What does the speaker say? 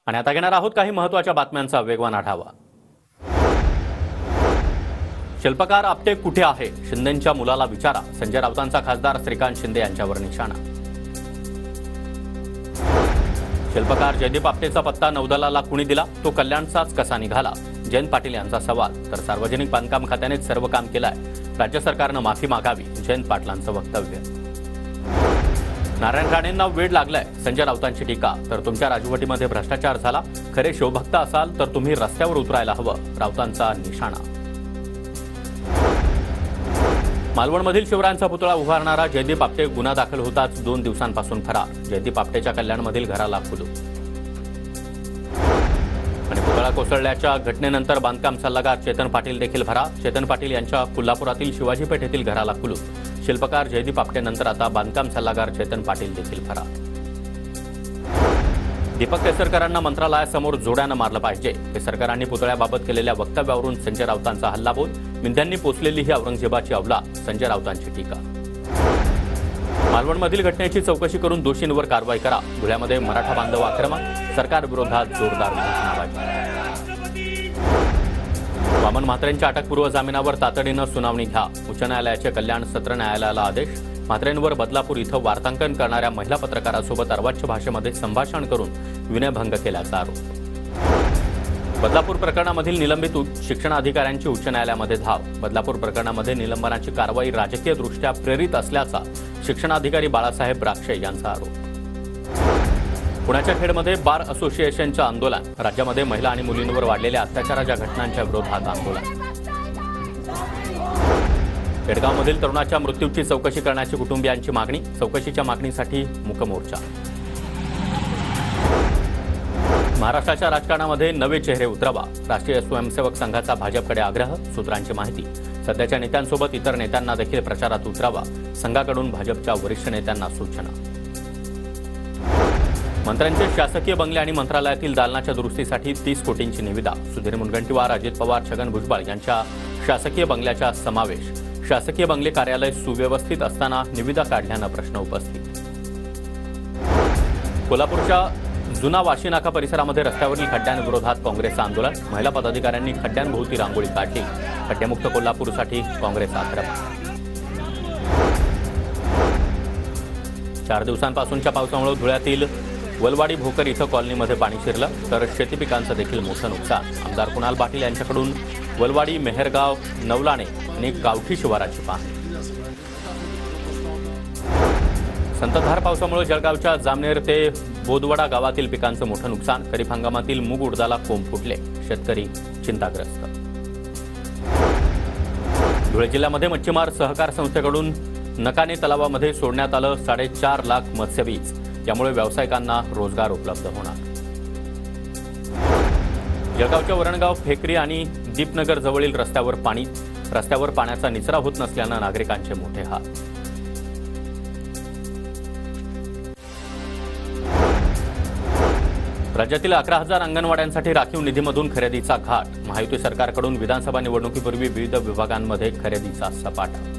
आणि आता घेणार आहोत काही महत्त्वाच्या बातम्यांचा वेगवान आढावा। शिल्पकार आपटे कुठे आहे? शिंदेंच्या मुलाला विचारा। संजय राऊतांचा खासदार श्रीकांत शिंदे यांच्यावर निशाणा। शिल्पकार जयदीप आपटेचा पत्ता नौदलाला कुणी दिला? तो कल्याणचाच कसा निघाला? जयंत पाटील यांचा सवाल। तर सार्वजनिक बांधकाम खात्यानेच सर्व काम केलंय, राज्य सरकारनं माफी मागावी, जयंत पाटलांचं वक्तव्य। नारायण राणेंना वेड लागलाय, संजय राऊतांची टीका। तर तुमच्या राजवटीमध्ये भ्रष्टाचार झाला, खरे शिवभक्त असाल तर तुम्ही रस्त्यावर उतरायला हवं, राऊतांचा निशाणा। मालवणमधील शिवरायांचा पुतळा उभारणारा जयदीप आपटे गुन्हा दाखल होताच 2 दिवसांपासून फरार। जयदीप आपटेच्या कल्याणमधील घराला कुलूप। आणि पुतळा कोसळल्याच्या घटनेनंतर बांधकाम सल्लागार चेतन पाटील देखील फरार। चेतन पाटील यांच्या कोल्हापुरातील शिवाजी पेठ येथील घराला कुलूप। शिल्पकार जयदीप आपटेनंतर आता बांधकाम सल्लागार चेतन पाटील देखील फरार। दीपक केसरकरांना मंत्रालयासमोर जोड्यानं मारलं पाहिजे। केसरकरांनी पुतळ्याबाबत केलेल्या वक्तव्यावरून संजय राऊतांचा हल्लाबोल। मिंद्यांनी पोचलेली ही औरंगजेबाची अवलाद, संजय राऊतांची टीका। मालवणमधील घटनेची चौकशी करून दोषींवर कारवाई करा। धुळ्यामध्ये मराठा बांधव आक्रमक, सरकारविरोधात जोरदार घोषणाबाजी। वामन म्हात्रेंच्या अटकपूर्व जामिनावर तातडीनं सुनावणी घ्या। उच्च न्यायालयाचे कल्याण सत्र न्यायालयाला आदेश। म्हात्रेंवर बदलापूर इथं वार्तांकन करणाऱ्या महिला पत्रकारासोबत अर्वाच्य भाषेमध्ये संभाषण करून विनयभंग केल्याचा आरोप। बदलापूर प्रकरणामधील निलंबित शिक्षण अधिकाऱ्यांची उच्च न्यायालयामध्ये धाव। बदलापूर प्रकरणामध्ये निलंबनाची कारवाई राजकीयदृष्ट्या प्रेरित असल्याचा शिक्षणाधिकारी बाळासाहेब राक्षे यांचा आरोप। पुण्याच्या खेडमध्ये बार असोसिएशनचं आंदोलन। राज्यामध्ये महिला आणि मुलींवर वाढलेल्या अत्याचाराच्या घटनांच्या विरोधात आंदोलन। पेडगावमधील तरुणाच्या मृत्यूची चौकशी करण्याची कुटुंबियांची मागणी। चौकशीच्या मागणीसाठी मूक मोर्चा। महाराष्ट्राच्या राजकारणामध्ये नवे चेहरे उतरवा। राष्ट्रीय स्वयंसेवक संघाचा भाजपकडे आग्रह। सूत्रांची माहिती। सध्याच्या नेत्यांसोबत इतर नेत्यांना देखील प्रचारात उतरावा, संघाकडून भाजपच्या वरिष्ठ नेत्यांना सूचना। मंत्र्यांचे शासकीय बंगले आणि मंत्रालयातील दालनाच्या दुरुस्तीसाठी 30 कोटींची निविदा। सुधीर मुनगंटीवार, अजित पवार, छगन भुजबळ यांच्या शासकीय बंगल्याचा समावेश। शासकीय बंगले कार्यालय सुव्यवस्थित असताना निविदा काढल्यानं प्रश्न उपस्थित। कोल्हापूरच्या जुना वाशी नाका परिसरामध्ये रस्त्यावरील खड्ड्यांविरोधात काँग्रेसचं आंदोलन। महिला पदाधिकाऱ्यांनी खड्ड्यांभोवती रांगोळी काढली। खड्डेमुक्त कोल्हापूरसाठी काँग्रेस आक्रमक। 4 दिवसांपासूनच्या पावसामुळे धुळ्यातील वलवाडी भोकर इथं कॉलनीमध्ये पाणी शिरलं, तर शेती पिकांचं देखील मोठं नुकसान। आमदार कुणाल पाटील यांच्याकडून वलवाडी, मेहरगाव, नवलाणे आणि गावठी शिवाराची पाहणी। संततधार पावसामुळे जळगावच्या जामनेर ते बोदवडा गावातील पिकांचं मोठं नुकसान। खरीप हंगामातील मूग उडदाला कोंब फुटले, शेतकरी चिंताग्रस्त। धुळे जिल्ह्यामध्ये मच्छीमार सहकार संस्थेकडून नकाने तलावामध्ये सोडण्यात आलं 4.5 लाख मत्स्यबीज। यामुळे व्यावसायिकांना रोजगार उपलब्ध होणार। जळगावच्या वरणगाव, फेकरी आणि दीपनगर जवळील रस्त्यावर पाण्याचा निचरा होत नसल्यानं नागरिकांचे मोठे हाल। राज्यातील 11,000 अंगणवाड्यांसाठी राखीव निधीमधून खरेदीचा घाट। महायुती सरकारकडून विधानसभा निवडणुकीपूर्वी विविध विभागांमध्ये खरेदीचा सपाटा।